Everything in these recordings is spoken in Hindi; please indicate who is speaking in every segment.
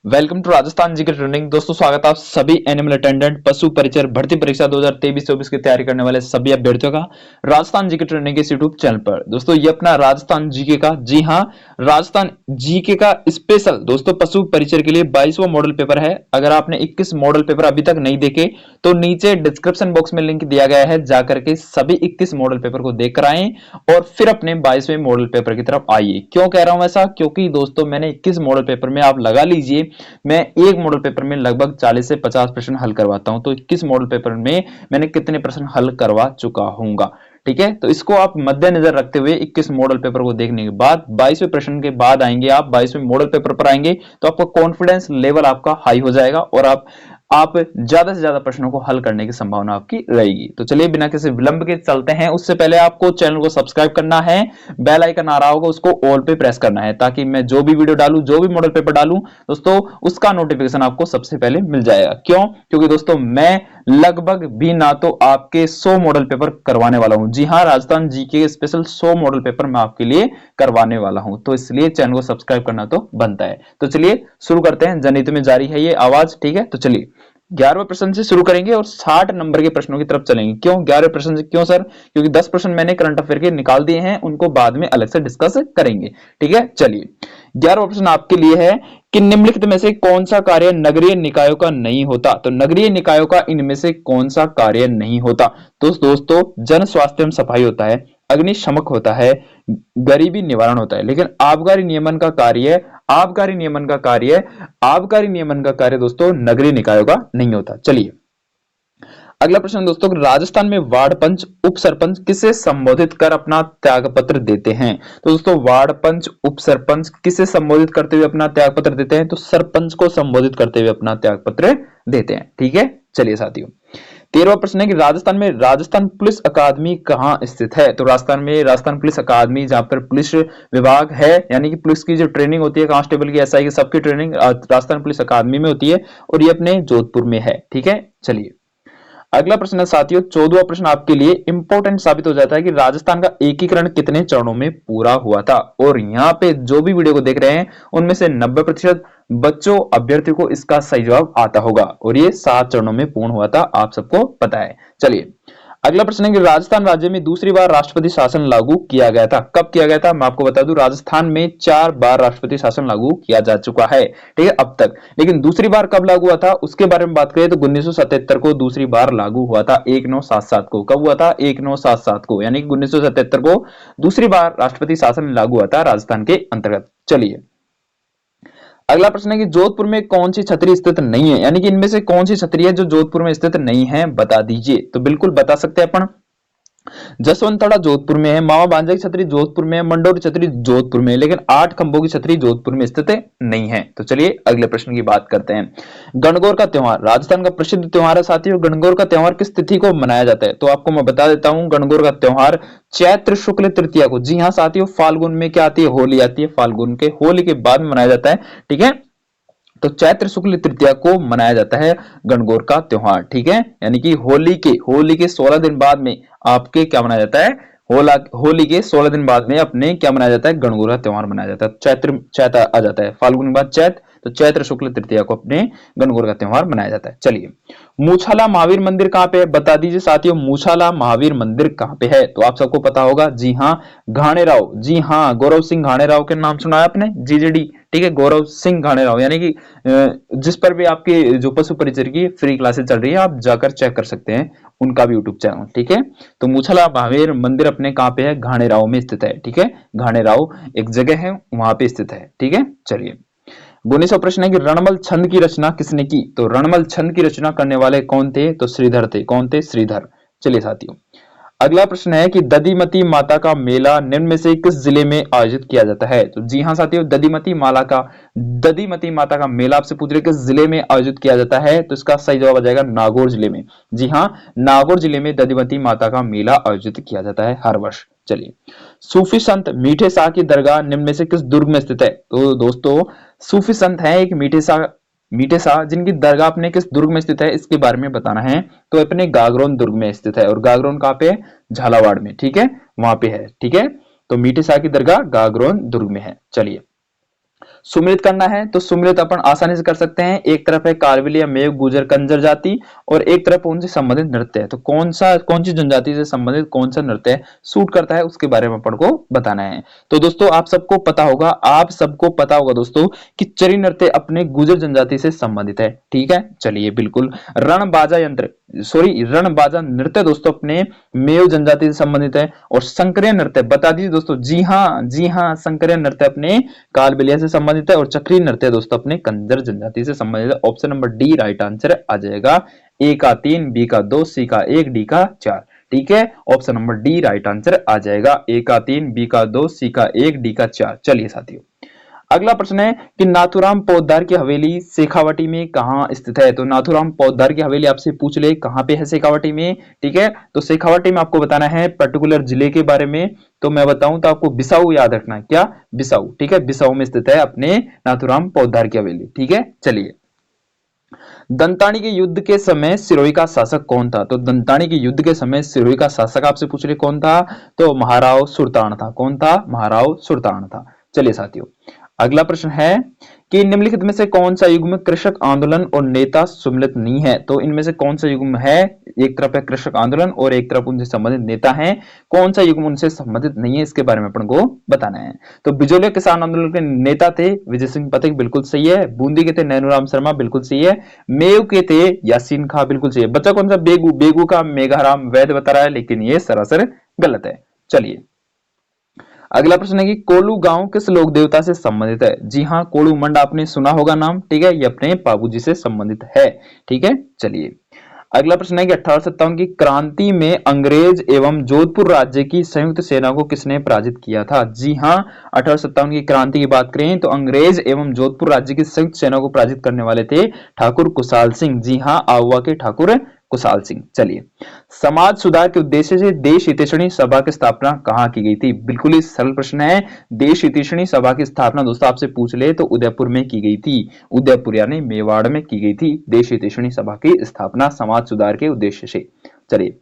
Speaker 1: Welcome to Rajasthan GK training. दोस्तों स्वागत है आप सभी एनिमल अटेंडेंट पशु परिचर भर्ती परीक्षा 2023-24 की तैयारी करने वाले सभी अभ्यर्थियों का राजस्थान जीके ट्रेनिंग के इस यूट्यूब चैनल पर। दोस्तों ये अपना राजस्थान जीके का, जी हाँ, राजस्थान जीके का स्पेशल दोस्तों पशु परिचर के लिए 22वां मॉडल पेपर है। अगर आपने 21 मॉडल पेपर अभी तक नहीं देखे तो नीचे डिस्क्रिप्शन बॉक्स में लिंक दिया गया है, जाकर के सभी 21 मॉडल पेपर को देख कर आए और फिर अपने 22वें मॉडल पेपर की तरफ आइए। क्यों कह रहा हूं ऐसा? क्योंकि दोस्तों मैंने 21 मॉडल पेपर में आप लगा लीजिए, मैं एक मॉडल पेपर में लगभग 40 से 50 प्रश्न हल करवाता हूं, तो 21 मॉडल पेपर में मैंने कितने प्रश्न हल करवा चुका हूंगा। ठीक है, तो इसको आप मद्देनजर रखते हुए 21 मॉडल पेपर को देखने के बाद 22वें प्रश्न के बाद आएंगे, आप 22वें मॉडल पेपर पर आएंगे तो आपका कॉन्फिडेंस लेवल आपका हाई हो जाएगा और आप ज्यादा से ज्यादा प्रश्नों को हल करने की संभावना आपकी रहेगी। तो चलिए बिना किसी विलंब के चलते हैं। उससे पहले आपको चैनल को सब्सक्राइब करना है, बेल आइकन आ रहा होगा उसको ऑल पे प्रेस करना है, ताकि मैं जो भी वीडियो डालूं, जो भी मॉडल पेपर डालूं दोस्तों, उसका नोटिफिकेशन आपको सबसे पहले मिल जाएगा। क्यों? क्योंकि दोस्तों मैं लगभग भी ना तो आपके 100 मॉडल पेपर करवाने वाला हूं। जी हां, राजस्थान जीके के स्पेशल 100 मॉडल पेपर मैं आपके लिए करवाने वाला हूं, तो इसलिए चैनल को सब्सक्राइब करना तो बनता है। तो चलिए शुरू करते हैं, जनहित में जारी है ये आवाज। ठीक है, तो चलिए 11वें प्रश्न से शुरू करेंगे और 60 नंबर के प्रश्नों की तरफ चलेंगे। क्यों 11वें प्रश्न से? क्यों सर? क्योंकि 10 प्रश्न मैंने करंट अफेयर के निकाल दिए हैं, उनको बाद में अलग से डिस्कस करेंगे। ठीक है, चलिए 11वां प्रश्न आपके लिए है कि निम्नलिखित में से कौन सा कार्य नगरीय निकायों का नहीं होता? तो नगरीय निकायों का इनमें से कौन सा कार्य नहीं होता? तो दोस्तों जन स्वास्थ्य एवं सफाई होता है, अग्निशमक होता है, गरीबी निवारण होता है, लेकिन आबकारी नियमन का कार्य दोस्तों नगरीय निकायों का नहीं होता। चलिए अगला प्रश्न दोस्तों, राजस्थान में वार्ड पंच उप सरपंच किसे संबोधित कर अपना त्याग पत्र देते हैं? तो दोस्तों वार्ड पंच उप सरपंच किसे संबोधित करते हुए अपना त्याग पत्र देते हैं? तो सरपंच को संबोधित करते हुए अपना त्याग पत्र देते हैं। ठीक है, चलिए साथियों 13वां प्रश्न है कि राजस्थान में राजस्थान पुलिस अकादमी कहां स्थित है? तो राजस्थान में राजस्थान पुलिस अकादमी, जहां पर पुलिस विभाग है, यानी कि पुलिस की जो ट्रेनिंग होती है, कांस्टेबल की, एसआई की, सबकी ट्रेनिंग राजस्थान पुलिस अकादमी में होती है और ये अपने जोधपुर में है। ठीक है, चलिए अगला प्रश्न है साथियों 14वां प्रश्न आपके लिए इंपॉर्टेंट साबित हो जाता है कि राजस्थान का एकीकरण कितने चरणों में पूरा हुआ था? और यहाँ पे जो भी वीडियो को देख रहे हैं उनमें से 90% बच्चों अभ्यर्थियों को इसका सही जवाब आता होगा और ये 7 चरणों में पूर्ण हुआ था, आप सबको पता है। चलिए अगला प्रश्न है कि राजस्थान राज्य में दूसरी बार राष्ट्रपति शासन लागू किया गया था। कब किया गया था? मैं आपको बता दूं, राजस्थान में 4 बार राष्ट्रपति शासन लागू किया जा चुका है। ठीक है अब तक, लेकिन दूसरी बार कब लागू हुआ था उसके बारे में बात करें तो 1977 को दूसरी बार लागू हुआ था, 1977 को। कब हुआ था? 1977 को, यानी कि 1977 को दूसरी बार राष्ट्रपति शासन लागू हुआ था राजस्थान के अंतर्गत। चलिए अगला प्रश्न है कि जोधपुर में कौन सी छतरी स्थित नहीं है, यानी कि इनमें से कौन सी छतरी है जो जोधपुर में स्थित नहीं है, बता दीजिए। तो बिल्कुल बता सकते हैं अपन, जसवंतड़ा जोधपुर में है, मामा भांजा की छतरी जोधपुर में है, मंडोर छतरी जोधपुर में है, लेकिन 8 खंभों की छतरी जोधपुर में स्थित नहीं है। तो चलिए अगले प्रश्न की बात करते हैं। गणगौर का त्योहार राजस्थान का प्रसिद्ध त्योहार है साथियों। गणगौर का त्योहार किस तिथि को मनाया जाता है? तो आपको मैं बता देता हूं, गणगौर का त्योहार चैत्र शुक्ल तृतीया को, जी हाँ साथियों, फाल्गुन में क्या आती है? होली आती है, फाल्गुन के होली के बाद में मनाया जाता है। ठीक है, तो चैत्र शुक्ल तृतीया को मनाया जाता है गणगौर का त्योहार। ठीक है, यानी कि होली के 16 दिन बाद में आपके क्या मनाया जाता है? होली के 16 दिन बाद में अपने क्या मनाया जाता है? गणगौर का त्योहार मनाया जाता है। चैत्र आ जाता है, फाल्गुन के बाद चैत्र, तो चैत्र शुक्ल तृतीया को अपने गणगौर का त्योहार मनाया जाता है। चलिए मूछाला महावीर मंदिर कहां पे है? बता दीजिए साथियों, मूछाला महावीर मंदिर कहां पे है? तो आप सबको पता होगा, जी हाँ, घाणेराव, जी हाँ, गौरव सिंह घाणेराव के नाम सुना है आपने, जीजेडी। ठीक है, गौरव सिंह घाणेराव, यानी कि जिस पर भी आपके जो पशु परिचर की फ्री क्लासेस चल रही है, आप जाकर चेक कर सकते हैं उनका भी यूट्यूब चैनल। ठीक है, तो मूछाला महावीर मंदिर अपने कहां पे है? घाणेराव में स्थित है। ठीक है, घाणेराव एक जगह है, वहां पे स्थित है। ठीक है, चलिए 19वां प्रश्न है कि रणमल छंद की रचना किसने की? तो रणमल छंद की रचना करने वाले कौन थे? तो श्रीधर थे। कौन थे? श्रीधर। चलिए साथियों अगला प्रश्न है कि दधिमती माता का मेला निम्न में से किस जिले में आयोजित किया जाता है? तो जी हाँ साथियों, दधिमती माता का मेला आपसे पूछ रहे किस जिले में आयोजित किया जाता है? तो इसका सही जवाब आ जाएगा नागौर जिले में। जी हाँ, नागौर जिले में दधिमती माता का मेला आयोजित किया जाता है हर वर्ष। चलिए सूफी संत मीठे शाह की दरगाह निम्न में से किस दुर्ग में स्थित है? तो दोस्तों सूफी संत है एक मीठे शाह, जिनकी दरगाह अपने किस दुर्ग में स्थित है इसके बारे में बताना है। तो अपने गागरोन दुर्ग में स्थित है, और गागरोन कहां पे है? झालावाड़ में। ठीक है, वहां पे है। ठीक है, तो मीठे शाह की दरगाह गागरोन दुर्ग में है। चलिए सुमिलित करना है तो सुमिलित अपन आसानी से कर सकते हैं। एक तरफ है कालबेलिया या मेव गुजर कंजर जाति और एक तरफ उनसे संबंधित नृत्य है। तो कौन सी जनजाति से संबंधित कौन सा नृत्य सूट करता है उसके बारे में अपन को बताना है। तो दोस्तों आप सबको पता होगा दोस्तों कि चरी नृत्य अपने गुजर जनजाति से संबंधित है। ठीक है, चलिए बिल्कुल। रणबाजा नृत्य दोस्तों अपने मेव जनजाति से संबंधित है। और संकरिया नृत्य बता दीजिए दोस्तों। जी हाँ, संकरिया नृत्य अपने कालबेलिया से संबंधित है और चक्री नृत्य दोस्तों अपने कंजर जनजाति से संबंधित है। Option number D right answer आ जाएगा। ए का 3, बी का 2, सी का 1, डी का 4। ठीक है, option number D right answer आ जाएगा। ए का 3, बी का 2, सी का 1, डी का 4। चलिए साथियों, अगला प्रश्न है कि नाथूराम पोद्दार की हवेली शेखावाटी में कहां स्थित है। तो नाथूराम पोद्दार की हवेली आपसे पूछ ले कहां पे है शेखावाटी में। ठीक है, तो शेखावाटी में आपको बताना है पर्टिकुलर जिले के बारे में। तो मैं बताऊं तो आपको बिसाऊ याद रखना है। क्या? बिसाऊ। ठीक है, बिसाऊ में स्थित है अपने नाथूराम पोद्दार की हवेली। ठीक है, चलिए। दंतानी के युद्ध के समय सिरोही का शासक कौन था। तो दंतानी के युद्ध के समय सिरोही का शासक आपसे पूछ रहे कौन था। तो महाराव सुरतान था। कौन था? महाराव सुरतान था। चलिए साथियों, अगला प्रश्न है कि निम्नलिखित में से कौन सा युग्म कृषक आंदोलन और नेता सम्मिलित नहीं है। तो इनमें से कौन सा युग्म है? एक तरफ है कृषक आंदोलन और एक तरफ उनसे संबंधित नेता हैं। कौन सा युग्म उनसे संबंधित नहीं है इसके बारे में अपन को बताना है। तो बिजोलिया किसान आंदोलन के नेता थे विजय सिंह पथिक, बिल्कुल सही है। बूंदी के थे नैनूराम शर्मा, बिल्कुल सही है। मेव के थे यासीन खां, बिल्कुल सही है। बच्चा कौन सा? बेगू का मेघाराम वैद्य बता रहा है, लेकिन ये सरासर गलत है। चलिए, अगला प्रश्न है कि कोलू गांव किस लोक देवता से संबंधित है। जी हाँ, कोलू मंड आपने सुना होगा नाम। ठीक है, ये अपने बाबूजी से संबंधित है। ठीक है, चलिए। अगला प्रश्न है कि 1857 की क्रांति में अंग्रेज एवं जोधपुर राज्य की संयुक्त सेना को किसने पराजित किया था। जी हाँ, 1857 की क्रांति की बात करें तो अंग्रेज एवं जोधपुर राज्य की संयुक्त सेना को पराजित करने वाले थे ठाकुर कुशाल सिंह। जी हाँ, आहुआ के ठाकुर कुशाल सिंह। चलिए, समाज सुधार के उद्देश्य से देश हितैषणी सभा की स्थापना कहां की गई थी। बिल्कुल ही सरल प्रश्न है। देश हितैषणी सभा की स्थापना दोस्तों आपसे पूछ ले तो उदयपुर में की गई थी। उदयपुर यानी मेवाड़ में की गई थी देश हितैषणी सभा की स्थापना समाज सुधार के उद्देश्य से। चलिए,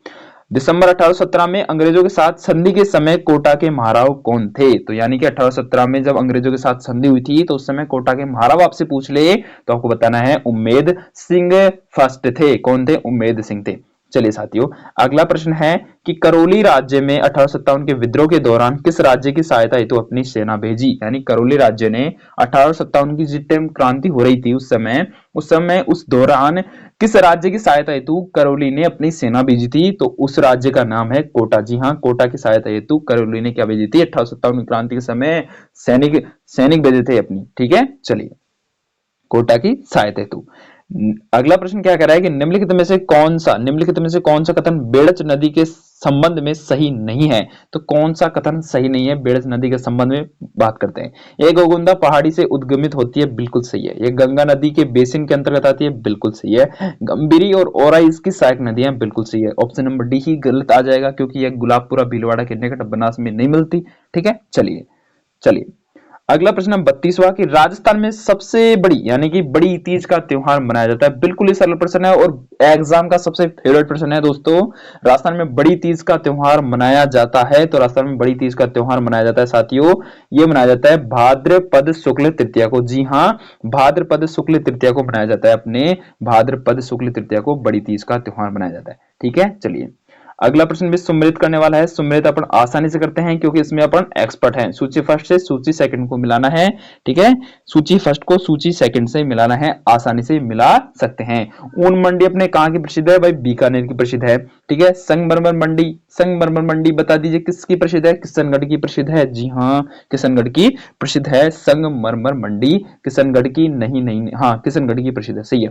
Speaker 1: दिसंबर 1817 में अंग्रेजों के साथ संधि के समय कोटा के महाराव कौन थे। तो यानी कि 1817 में जब अंग्रेजों के साथ संधि हुई थी तो उस समय कोटा के महाराव आपसे पूछ ले तो आपको बताना है उम्मेद सिंह फर्स्ट थे। कौन थे? उम्मेद सिंह थे। चलिए साथियों, अगला प्रश्न है कि करौली राज्य में 1857 के विद्रोह के दौरान किस राज्य की सहायता हेतु अपनी सेना भेजी। यानी करौली राज्य ने 1857 की जिस टाइम क्रांति हो रही थी उस समय उस दौरान किस राज्य की सहायता हेतु करौली ने अपनी सेना भेजी थी। तो उस राज्य का नाम है कोटा। जी हाँ, कोटा की सहायता हेतु करौली ने क्या भेजी थी? 1857 की क्रांति के समय सैनिक भेजे थे अपनी। ठीक है, चलिए, कोटा की सहायता हेतु। अगला प्रश्न क्या कह रहा है कि निम्नलिखित में से कौन सा कथन बेड़च नदी के संबंध में सही नहीं है। तो कौन सा कथन सही नहीं है? बेड़च नदी के संबंध में बात करते हैं। ये गोगुंदा पहाड़ी से उद्गमित होती है, बिल्कुल सही है। ये गंगा नदी के बेसिन के अंतर्गत आती है, बिल्कुल सही है। गंभीरी और ओराई इसकी सहायक नदियां, बिल्कुल सही है। ऑप्शन नंबर डी ही गलत आ जाएगा क्योंकि यह गुलाबपुरा भीलवाड़ा के निकट बनास में नहीं मिलती। ठीक है, चलिए, अगला प्रश्न 32वां कि राजस्थान में सबसे बड़ी यानी कि बड़ी तीज का त्योहार मनाया जाता है। बिल्कुल ही सरल प्रश्न है और एग्जाम का सबसे फेवरेट प्रश्न है दोस्तों। राजस्थान में बड़ी तीज का त्योहार मनाया जाता है। तो राजस्थान में बड़ी तीज का त्योहार मनाया जाता है साथियों। ये मनाया जाता है भाद्रपद शुक्ल तृतीया को। जी हाँ, भाद्रपद शुक्ल तृतीया को मनाया जाता है। अपने भाद्रपद शुक्ल तृतीया को बड़ी तीज का त्योहार मनाया जाता है। ठीक है, चलिए, अगला प्रश्न भी सुमेलित करने वाला है। सुमेलित अपन आसानी से करते हैं क्योंकि इसमें अपन एक्सपर्ट हैं। सूची फर्स्ट से सूची सेकंड को मिलाना है। ठीक है, सूची फर्स्ट को सूची सेकंड से मिलाना है, आसानी से मिला सकते हैं। ऊन मंडी अपने कहां की प्रसिद्ध है? भाई बीकानेर की प्रसिद्ध है। ठीक है, संगमरमर मंडी बता दीजिए किसकी प्रसिद्ध है? किशनगढ़ की प्रसिद्ध है। जी हाँ, किशनगढ़ की प्रसिद्ध है संगमरमर मंडी। किशनगढ़ की नहीं, हाँ, किशनगढ़ की प्रसिद्ध है, सही है।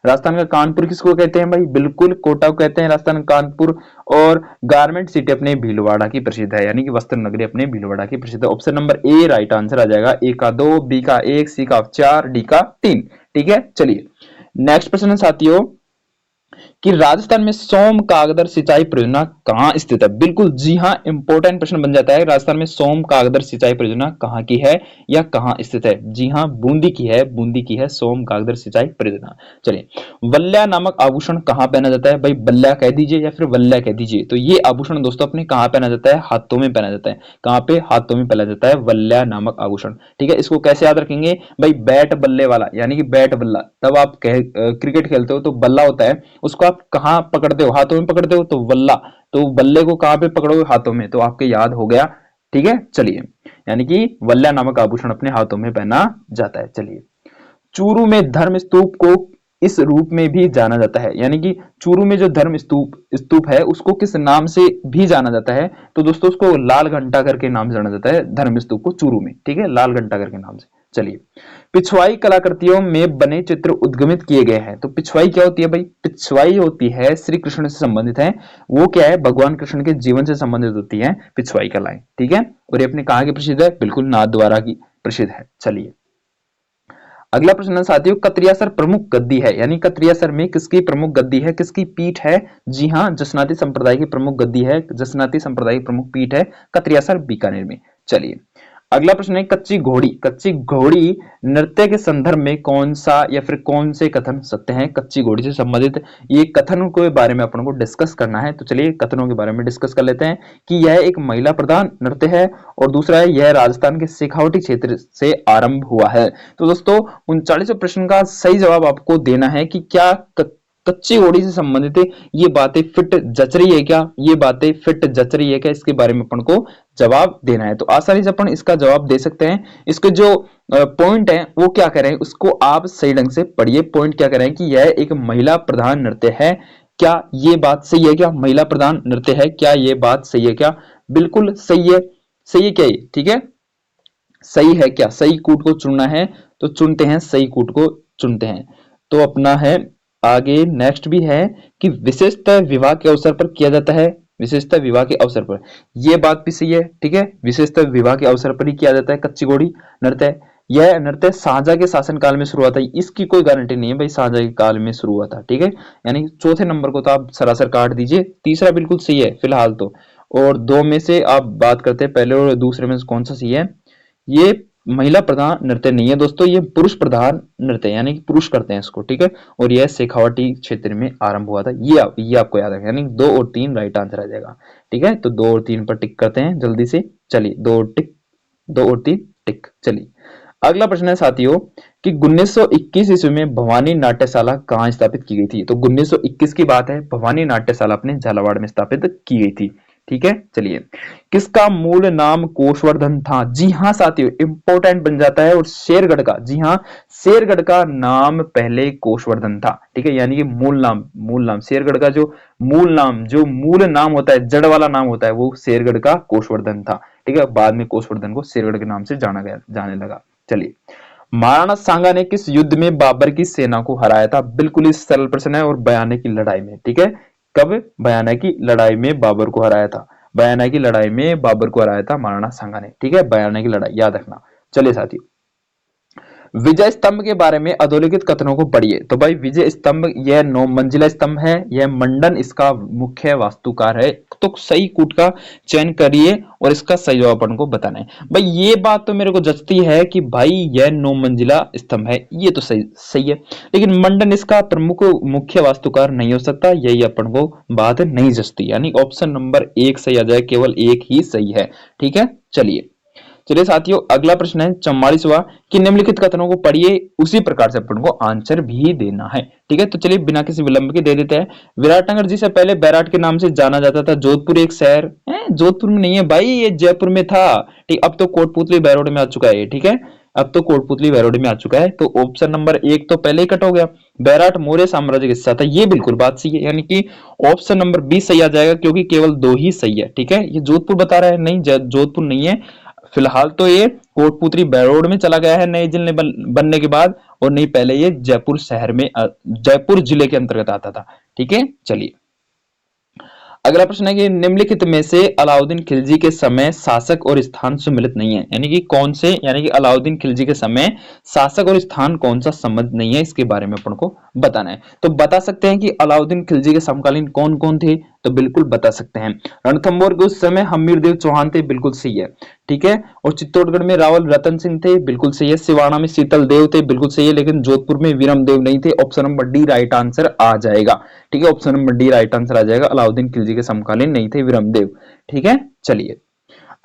Speaker 1: राजस्थान का कानपुर किसको कहते हैं? भाई बिल्कुल कोटा को कहते हैं राजस्थान कानपुर। और गारमेंट सिटी अपने भीलवाड़ा की प्रसिद्ध है, यानी कि वस्त्र नगरी अपने भीलवाड़ा की प्रसिद्ध है। Option number A right answer आ जाएगा। ए का 2, बी का 1, सी का 4, डी का 3। ठीक है, चलिए, नेक्स्ट प्रश्न है साथियों कि राजस्थान में सोम कागदर सिंचाई परियोजना कहां स्थित है। बिल्कुल जी हां, इंपॉर्टेंट प्रश्न बन जाता है। राजस्थान में सोम कागदर सिंचाई परियोजना कहां की है या कहां स्थित है। जी हां, बूंदी की है, बूंदी की है सोम कागदर सिंचाई परियोजना। चलिए, वल्या नामक आभूषण कहां पहना जाता है। भाई बल्ल्या कह दीजिए या फिर वल्या कह दीजिए। तो ये आभूषण दोस्तों अपने कहां पहना जाता है, हाथों में पहना जाता है। कहां पे, हाथों में पहना जाता है वल्या नामक आभूषण। ठीक है, इसको कैसे याद रखेंगे भाई, बैट बल्ले वाला यानी कि बैट बल्ला। तब आप क्रिकेट खेलते हो तो बल्ला होता है, उसको आप कहां पकड़ते हो, हाथों में पकड़ते हो, तो बल्ला। तो बल्ले को कहां पे पकड़ोगे, हाथों में, तो आपके याद हो गया। ठीक है, चलिए, यानी कि वल्या नामक आभूषण अपने हाथों में पहना जाता है। चलिए, चूरू में धर्म स्तूप को इस रूप में भी जाना जाता है, यानी कि चूरू में जो धर्म स्तूप स्तूप है उसको किस नाम से भी जाना जाता है। तो दोस्तों उसको लाल घंटा करके नाम से जाना जाता है, धर्म स्तूप को चूरू में। ठीक है, लाल घंटा करके नाम से। चलिए, पिछवाई कलाकृतियों में बने चित्र उद्गमित किए गए हैं। तो पिछवाई क्या होती है भाई, पिछवाई होती है श्री कृष्ण से संबंधित है। वो क्या है, भगवान कृष्ण के जीवन से संबंधित होती है पिछवाई कलाएं। ठीक है, और ये अपने कहां की प्रसिद्ध है, बिल्कुल नाथद्वारा की प्रसिद्ध है। चलिए, अगला प्रश्न है साथियों, कत्रियासर प्रमुख गद्दी है, यानी कत्रियासर में किसकी प्रमुख गद्दी है, किसकी पीठ है। जी हां, जसनाती संप्रदाय की प्रमुख गद्दी है, जसनाती संप्रदाय की प्रमुख पीठ है कत्रियासर बीकानेर में। चलिए, अगला प्रश्न है, कच्ची घोड़ी। कच्ची घोड़ी नृत्य के संदर्भ में कौन सा या फिर कौन से कथन सत्य हैं। कच्ची घोड़ी से संबंधित ये कथनों के बारे में अपन को डिस्कस करना है। तो चलिए कथनों के बारे में डिस्कस कर लेते हैं कि यह एक महिला प्रधान नृत्य है, और दूसरा है यह राजस्थान के शेखावटी क्षेत्र से आरंभ हुआ है। तो दोस्तों 39वें प्रश्न का सही जवाब आपको देना है कि क्या कच्ची घोड़ी से संबंधित ये बातें फिट जच रही है क्या, ये बातें फिट जच रही है क्या, इसके बारे में अपन को जवाब देना है। तो आसानी से अपन इसका जवाब दे सकते हैं। इसके जो पॉइंट है वो क्या कह रहे हैं, उसको आप सही ढंग से पढ़िए। पॉइंट क्या कह रहे हैं कि यह एक महिला प्रधान नृत्य है, क्या ये बात सही है क्या, महिला प्रधान नृत्य है, क्या ये बात सही है क्या। बिल्कुल सही है। सही है क्या ये, ठीक है, सही है क्या, सही कूट को चुनना है तो चुनते हैं, सही कूट को चुनते हैं। तो अपना है आगे नेक्स्ट भी है कि विशेषतः विवाह के अवसर पर किया जाता है, विशेषतः विवाह के अवसर पर, यह बात भी सही है। ठीक है, विशेषतः विवाह के अवसर पर ही किया जाता है कच्ची घोड़ी नृत्य। यह नृत्य शाहजहां के शासनकाल में शुरू हुआ था, इसकी कोई गारंटी नहीं है भाई शाहजहां के काल में शुरू हुआ था। ठीक है, यानी चौथे नंबर को तो आप सरासर काट दीजिए, तीसरा बिल्कुल सही है फिलहाल तो। और दो में से आप बात करते हैं पहले और दूसरे में से कौन सा सही है। ये महिला प्रधान नृत्य नहीं है दोस्तों, ये पुरुष प्रधान नृत्य यानी कि पुरुष करते हैं इसको। ठीक है, और यह शेखावटी क्षेत्र में आरंभ हुआ था। ये आपको याद रखना, यानी 2 और 3 राइट आंसर आ जाएगा। ठीक है, तो 2 और 3 पर टिक करते हैं जल्दी से। चलिए, 2 और टिक, 2 और 3 टिक। चलिए, अगला प्रश्न है साथियों कि 1921 ईस्वी में भवानी नाट्यशाला कहां स्थापित की गई थी। तो 1921 की बात है, भवानी नाट्यशाला अपने झालावाड़ में स्थापित की गई थी। ठीक है, चलिए, किसका मूल नाम कोषवर्धन था। जी हां साथियों, इंपॉर्टेंट बन जाता है। और शेरगढ़ का, जी हां, शेरगढ़ का नाम पहले कोषवर्धन था। ठीक है, यानी कि मूल नाम शेरगढ़ का जो मूल नाम होता है, जड़ वाला नाम होता है, वो शेरगढ़ का कोषवर्धन था। ठीक है, बाद में कोषवर्धन को शेरगढ़ के नाम से जाने लगा। चलिए, महाराणा सांगा ने किस युद्ध में बाबर की सेना को हराया था। बिल्कुल ही सरल प्रश्न है, और बयाने की लड़ाई में। ठीक है, कब, बयाना की लड़ाई में बाबर को हराया था, बयाना की लड़ाई में बाबर को हराया था महाराणा सांगा ने। ठीक है, बयाना की लड़ाई याद रखना। चलिए साथियों, विजय स्तंभ के बारे में अधोलिखित कथनों को पढ़िए। तो भाई विजय स्तंभ यह 9 मंजिला स्तंभ है, यह मंडन इसका मुख्य वास्तुकार है। तो सही कूट का चयन करिए और इसका सही जवाब अपन को बताना है। भाई ये बात तो मेरे को जचती है कि भाई यह 9 मंजिला स्तंभ है, ये तो सही है, लेकिन मंडन इसका प्रमुख मुख्य वास्तुकार नहीं हो सकता, यही अपन को बात नहीं जचती, यानी ऑप्शन नंबर 1 सही आ जाए, केवल एक ही सही है। ठीक है, चलिए साथियों, अगला प्रश्न है 44वां कि निम्नलिखित कथनों को पढ़िए, उसी प्रकार से अपन को आंसर भी देना है। ठीक है, तो चलिए बिना किसी विलंब के दे देते हैं। विराटनगर जिसे पहले बैराट के नाम से जाना जाता था, जोधपुर एक शहर है, जोधपुर में नहीं है भाई, ये जयपुर में था। ठीक, अब तो कोटपुतली बैरोड में आ चुका है। ठीक है, अब तो कोटपुतली बैरोड में आ चुका है। तो ऑप्शन नंबर 1 तो पहले ही कट हो गया, बैराट मौर्य साम्राज्य के साथ है, ये बिल्कुल बात सही है, यानी कि ऑप्शन नंबर 20 सही आ जाएगा, क्योंकि केवल 2 ही सही है। ठीक है, ये जोधपुर बता रहा है, नहीं जोधपुर नहीं है फिलहाल, तो ये कोटपुतली बैरोड में चला गया है नए जिले बनने के बाद, और नहीं पहले ये जयपुर शहर में जयपुर जिले के अंतर्गत आता था। ठीक है, चलिए अगला प्रश्न है कि निम्नलिखित में से अलाउद्दीन खिलजी के समय शासक और स्थान सम्मिलित नहीं है, यानी कि कौन से, यानी कि अलाउद्दीन खिलजी के समय शासक और स्थान कौन सा संबंध नहीं है, इसके बारे में अपन को बताना है। तो बता सकते हैं कि अलाउद्दीन खिलजी के समकालीन कौन कौन थे, तो बिल्कुल बता सकते हैं। रणथंभौर के उस समय हमीरदेव चौहान थे, बिल्कुल सही है, ठीक है। और चित्तौड़गढ़ में रावल रतन सिंह थे, बिल्कुल सही है। सिवाना में शीतल देव थे, बिल्कुल सही है। लेकिन जोधपुर में वीरम देव नहीं थे। Option number D right answer आ जाएगा, ठीक है। Option number D right answer आ जाएगा, अलाउद्दीन खिलजी के समकालीन नहीं थे वीरम देव, ठीक है। चलिए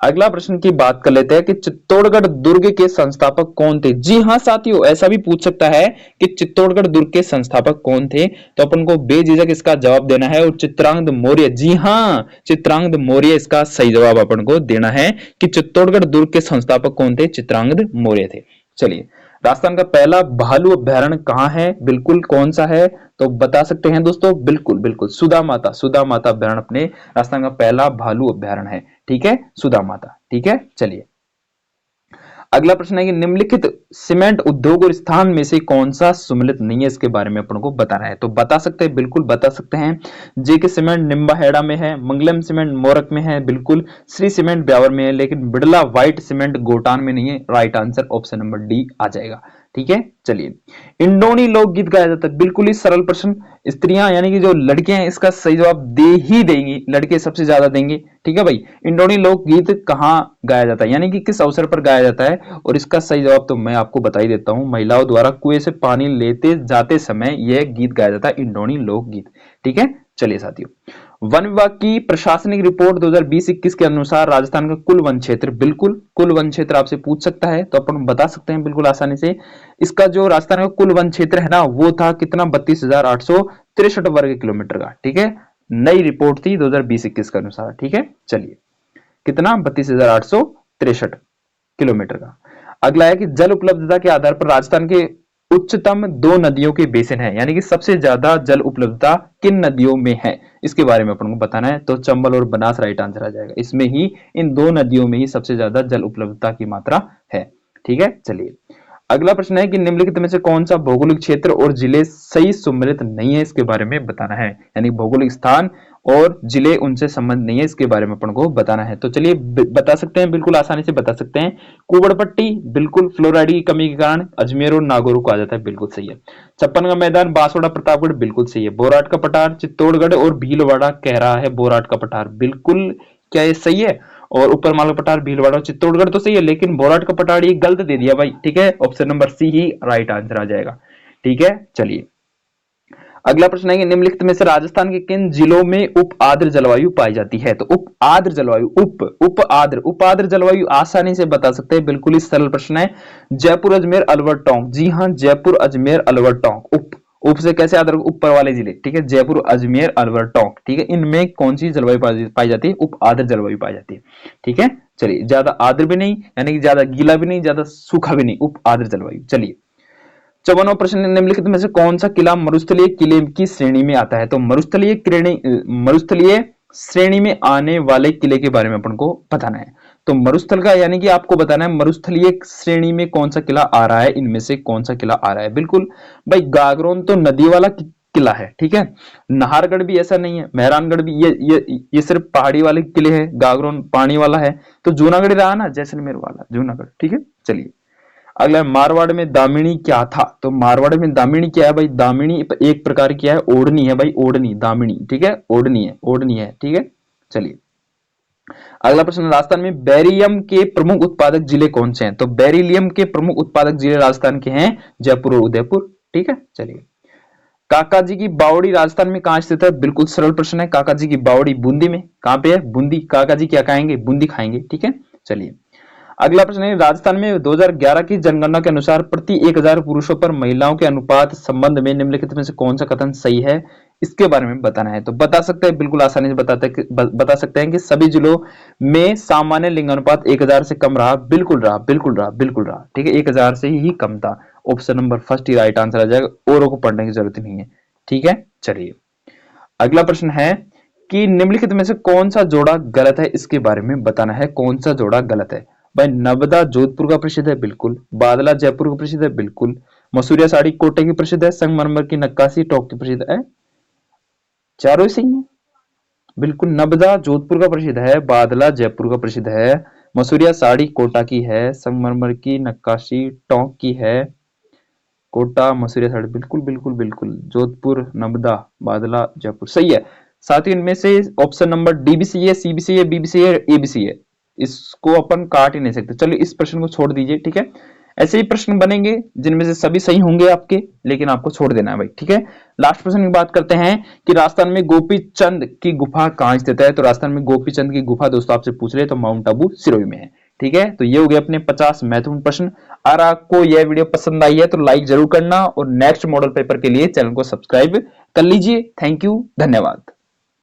Speaker 1: अगला प्रश्न की बात कर लेते हैं कि चित्तौड़गढ़ दुर्ग के संस्थापक कौन थे। जी हाँ साथियों, ऐसा भी पूछ सकता है कि चित्तौड़गढ़ दुर्ग के संस्थापक कौन थे, तो अपन को बेझिझक इसका जवाब देना है, और चित्रांगद मौर्य। जी हाँ, चित्रांगद मौर्य इसका सही जवाब अपन को देना है कि चित्तौड़गढ़ दुर्ग के संस्थापक कौन थे, चित्रांगद मौर्य थे। चलिए राजस्थान का पहला भालू अभ्यारण्य कहां है, बिल्कुल कौन सा है, तो बता सकते हैं दोस्तों, बिल्कुल बिल्कुल सुधा माता, सुधा माता अभ्यारण्य अपने राजस्थान का पहला भालू अभ्यारण्य है, ठीक है, सुधा माता, ठीक है। चलिए अगला प्रश्न है कि निम्नलिखित सीमेंट उद्योग और स्थान में से कौन सा सम्मिलित नहीं है, इसके बारे में अपन को बताना है। तो बता सकते हैं, बिल्कुल बता सकते हैं। जेके सीमेंट निम्बाहेड़ा में है, मंगलम सीमेंट मोरक में है, बिल्कुल श्री सीमेंट ब्यावर में है, लेकिन बिड़ला व्हाइट सीमेंट गोटान में नहीं है। Right answer option number D आ जाएगा, ठीक है। चलिए इंडोनी लोकगीत गाया जाता है, बिल्कुल ही सरल प्रश्न। स्त्रियां यानी कि जो लड़कियां हैं इसका सही जवाब दे ही देंगी, लड़के सबसे ज्यादा देंगे, ठीक है भाई। इंडोनी लोकगीत कहां गाया जाता है, यानी कि किस अवसर पर गाया जाता है, और इसका सही जवाब तो मैं आपको बता ही देता हूं। महिलाओं द्वारा कुएं से पानी लेते जाते समय यह गीत गाया जाता है, इंडोनी लोकगीत, ठीक है। चलिए साथियों वन विभाग की प्रशासनिक रिपोर्ट 2020-21 के अनुसार राजस्थान का कुल वन क्षेत्र, बिल्कुल कुल वन क्षेत्र आपसे पूछ सकता है, तो अपन बता सकते हैं बिल्कुल आसानी से। इसका जो राजस्थान का कुल वन क्षेत्र है ना, वो था कितना, 32,863 वर्ग किलोमीटर का, ठीक है। नई रिपोर्ट थी 2020-21 के अनुसार, ठीक है। चलिए कितना, 32,863 किलोमीटर का। अगला है कि जल उपलब्धता के आधार पर राजस्थान के उच्चतम दो नदियों के बेसिन है, यानी कि सबसे ज्यादा जल उपलब्धता किन नदियों में है, इसके बारे में अपन को बताना है। तो चंबल और बनास राइट आंसर आ जाएगा, इसमें ही इन दो नदियों में ही सबसे ज्यादा जल उपलब्धता की मात्रा है, ठीक है। चलिए अगला प्रश्न है कि निम्नलिखित में से कौन सा भौगोलिक क्षेत्र और जिले सही सम्मिलित नहीं है, इसके बारे में बताना है। यानी भौगोलिक स्थान और जिले उनसे संबंध नहीं है, इसके बारे में अपन को बताना है। तो चलिए बता सकते हैं, बिल्कुल आसानी से बता सकते हैं। कुबड़पट्टी बिल्कुल फ्लोराइड की कमी के कारण अजमेर और नागौर को आ जाता है, बिल्कुल सही है। छप्पन का मैदान बांसवाड़ा प्रतापगढ़, बिल्कुल सही है। बोराट का पठार चित्तौड़गढ़ और भीलवाड़ा कह रहा है बोराट का पठार, बिल्कुल क्या ये सही है। और ऊपर मालवा पठार भीलवाड़ा चित्तौड़गढ़ तो सही है, लेकिन बोराट का पठार ये गलत दे दिया भाई, ठीक है। ऑप्शन नंबर सी ही राइट आंसर आ जाएगा, ठीक है। चलिए अगला प्रश्न है कि निम्नलिखित में से राजस्थान के किन जिलों में उप आर्द्र जलवायु पाई जाती है। तो उप आर्द्र जलवायु, उप आर्द्र जलवायु आसानी से बता सकते हैं, बिल्कुल ही सरल प्रश्न है। जयपुर अजमेर अलवर टोंक, जी हाँ जयपुर अजमेर अलवर टोंक। उप से कैसे याद रखो, ऊपर वाले जिले, ठीक है। जयपुर अजमेर अलवर टोंक, ठीक है। इनमें कौन सी जलवायु पाई जाती है, उप आर्द्र जलवायु पाई जाती है, ठीक है। चलिए ज्यादा आर्द्र भी नहीं, यानी कि ज्यादा गीला भी नहीं, ज्यादा सूखा भी नहीं, उप आर्द्र जलवायु। चलिए 54वां प्रश्न, निम्नलिखित में से कौन सा किला मरुस्थलीय किले की श्रेणी में आता है। तो मरुस्थलीय श्रेणी में आने वाले किले के बारे में अपन को बताना है। तो मरुस्थल का यानी कि आपको बताना है मरुस्थलीय श्रेणी में कौन सा किला आ रहा है, इनमें से कौन सा किला आ रहा है। बिल्कुल भाई गागरोन तो नदी वाला किला है, ठीक है। नाहरगढ़ भी ऐसा नहीं है, मेहरानगढ़ भी, ये सिर्फ पहाड़ी वाले किले हैं, गागरोन पानी वाला है। तो जूनागढ़ रहा ना, जैसलमेर वाला जूनागढ़, ठीक है। चलिए अगला मारवाड़ में दामिनी क्या था। तो मारवाड़ में दामिनी क्या है भाई, दामिनी एक प्रकार की है, ओढ़नी है भाई, ओढ़नी दामिनी, ठीक है। ओढ़नी है, ठीक है। चलिए अगला प्रश्न, राजस्थान में बेरिलियम के प्रमुख उत्पादक जिले कौन से हैं। तो बेरिलियम के प्रमुख उत्पादक जिले राजस्थान के हैं जयपुर और उदयपुर, ठीक है। चलिए काका जी की बावड़ी राजस्थान में कहां स्थित है, बिल्कुल सरल प्रश्न है। काका जी की बावड़ी बूंदी में, कहां पे है, बूंदी। काका जी क्या खाएंगे, बूंदी खाएंगे, ठीक है। चलिए अगला प्रश्न है, राजस्थान में 2011 की जनगणना के अनुसार प्रति 1000 पुरुषों पर महिलाओं के अनुपात संबंध में निम्नलिखित में से कौन सा कथन सही है, इसके बारे में बताना है। तो बता सकते हैं, बिल्कुल आसानी से बता सकते हैं कि सभी जिलों में सामान्य लिंगानुपात 1000 से कम रहा, बिल्कुल रहा, ठीक है। 1000 से ही कम था। ऑप्शन नंबर फर्स्ट ही राइट आंसर आ जाएगा, औरों को पढ़ने की जरूरत नहीं है, ठीक है। चलिए अगला प्रश्न है कि निम्नलिखित में से कौन सा जोड़ा गलत है, इसके बारे में बताना है, कौन सा जोड़ा गलत है। भाई नवदा जोधपुर का प्रसिद्ध है, बिल्कुल। बादला जयपुर का प्रसिद्ध है, बिल्कुल। मसूरिया साड़ी कोटे की प्रसिद्ध है। संगमरमर की नक्काशी टोंक की प्रसिद्ध है। चारों ही सही है, बिल्कुल, नबदा जोधपुर का प्रसिद्ध है, बादला जयपुर का प्रसिद्ध है, मसूरिया साड़ी कोटा की है, संगमरमर की नक्काशी टोंक की है। कोटा मसूरिया साड़ी, बिल्कुल बिल्कुल बिल्कुल, जोधपुर, नबदा, बादला, जयपुर, सही है। साथ ही इनमें से ऑप्शन नंबर डी भी सही है, सी भी सही है, बी भी सही है, ए भी सही है। इसको अपन काट ही नहीं सकते। चलिए इस प्रश्न को छोड़ दीजिए, ठीक है। ऐसे ही प्रश्न बनेंगे जिनमें से सभी सही होंगे आपके, लेकिन आपको छोड़ देना है भाई, ठीक है। लास्ट प्रश्न की बात करते हैं कि राजस्थान में गोपी चंद की गुफा कहां स्थित है। तो राजस्थान में गोपी चंद की गुफा दोस्तों आपसे पूछ रहे तो माउंट आबू सिरोही में है, ठीक है। तो ये हो गए अपने 50 महत्वपूर्ण प्रश्न। अगर आपको यह वीडियो पसंद आई है तो लाइक जरूर करना और नेक्स्ट मॉडल पेपर के लिए चैनल को सब्सक्राइब कर लीजिए। थैंक यू, धन्यवाद।